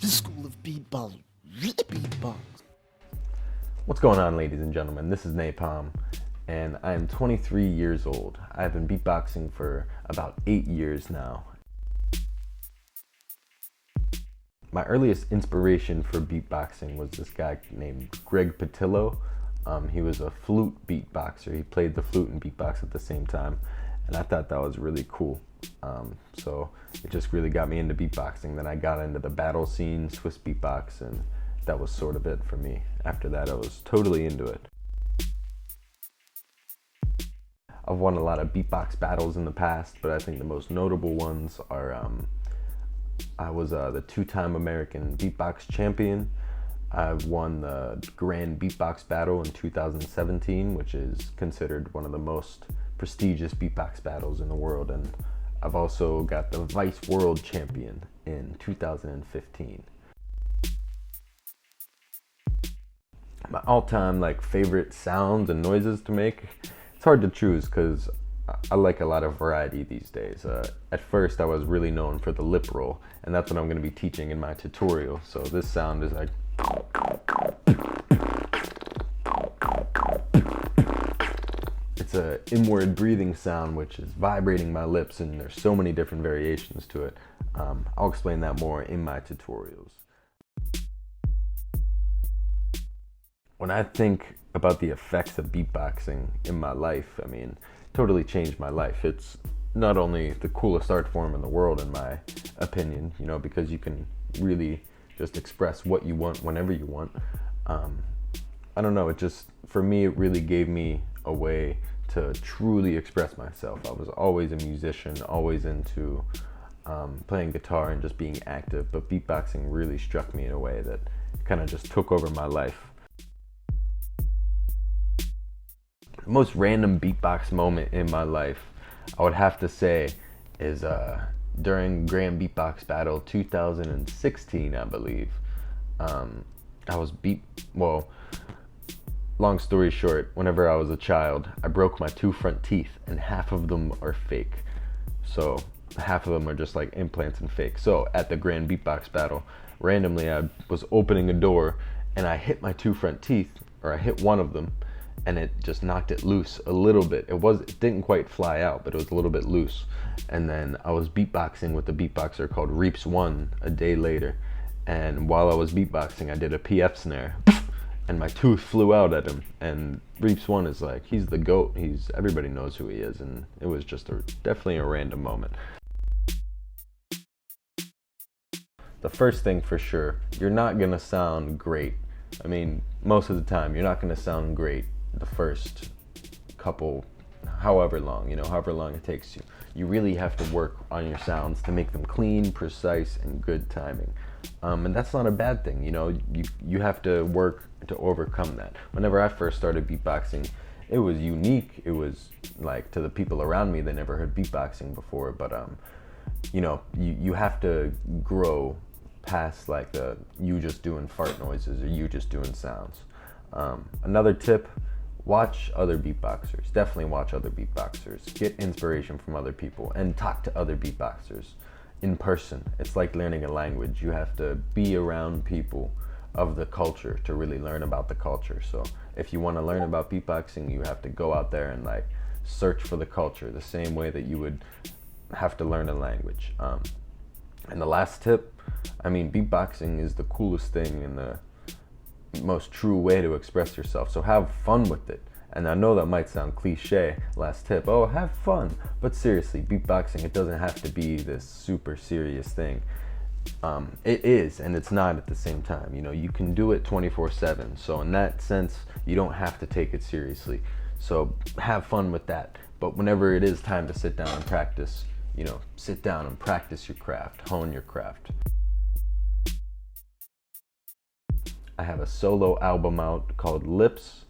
the school of beatbox, beatbox. What's going on, ladies and gentlemen? This is NaPom, and I am 23 years old. I've been beatboxing for about 8 years now. My earliest inspiration for beatboxing was this guy named Greg Patillo. He was a flute beatboxer. He played the flute and beatbox at the same time, and I thought that was really cool. So it just really got me into beatboxing. Then I got into the battle scene, Swiss beatbox, and that was sort of it for me. After that, I was totally into it. I've won a lot of beatbox battles in the past, but I think the most notable ones are I was the two-time American beatbox champion. I won the Grand Beatbox Battle in 2017, which is considered one of the most prestigious beatbox battles in the world, and I've also got the Vice World Champion in 2015. My all-time favorite sounds and noises to make, it's hard to choose because I like a lot of variety these days. At first I was really known for the lip roll, and that's what I'm going to be teaching in my tutorial. So this sound is like, it's a inward breathing sound which is vibrating my lips, and there's so many different variations to it. I'll explain that more in my tutorials. When I think about the effects of beatboxing in my life, I mean, totally changed my life. It's not only the coolest art form in the world, in my opinion, because you can really just express what you want whenever you want. I don't know, for me, it really gave me a way to truly express myself. I was always a musician, always into playing guitar and just being active, but beatboxing really struck me in a way that kind of just took over my life. The most random beatbox moment in my life, I would have to say, is during Grand Beatbox Battle 2016, I believe. Long story short, whenever I was a child, I broke my 2 front teeth, and half of them are fake. So half of them are just like implants and fake. So at the Grand Beatbox Battle, randomly I was opening a door and I hit my 2 front teeth, or I hit one of them, and it just knocked it loose a little bit. It didn't quite fly out, but it was a little bit loose. And then I was beatboxing with a beatboxer called Reaps One a day later, and while I was beatboxing, I did a PF snare, and my tooth flew out at him. And Reaps One is like, he's the GOAT. Everybody knows who he is, and it was just definitely a random moment. The first thing for sure, you're not gonna sound great. I mean, most of the time, you're not gonna sound great the first couple, however long it takes you. You really have to work on your sounds to make them clean, precise, and good timing. And that's not a bad thing, you have to work to overcome that. Whenever I first started beatboxing, it was unique. It was like, to the people around me, they never heard beatboxing before, but you have to grow past you just doing fart noises or you just doing sounds. Another tip, watch other beatboxers. Definitely watch other beatboxers. Get inspiration from other people and talk to other beatboxers in person. It's like learning a language. You have to be around people of the culture to really learn about the culture. So if you want to learn about beatboxing, you have to go out there and search for the culture the same way that you would have to learn a language. And the last tip, I mean, beatboxing is the coolest thing and the most true way to express yourself. So have fun with it. And I know that might sound cliche, last tip, oh, have fun. But seriously, beatboxing, it doesn't have to be this super serious thing. It is, and it's not at the same time. You can do it 24/7. So in that sense, you don't have to take it seriously. So have fun with that. But whenever it is time to sit down and practice, sit down and practice your craft, hone your craft. I have a solo album out called Lips.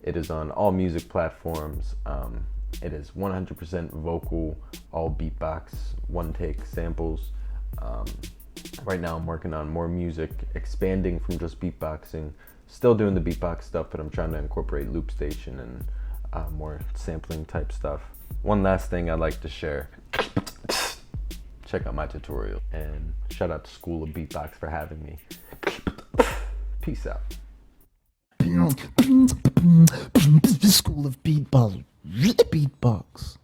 It is on all music platforms. It is 100% vocal, all beatbox, one take samples. Right now I'm working on more music, expanding from just beatboxing. Still doing the beatbox stuff, but I'm trying to incorporate loop station and more sampling type stuff. One last thing I'd like to share. check out my tutorial. And shout out to School of Beatbox for having me. Peace out. School of Beatbox. Beatbox.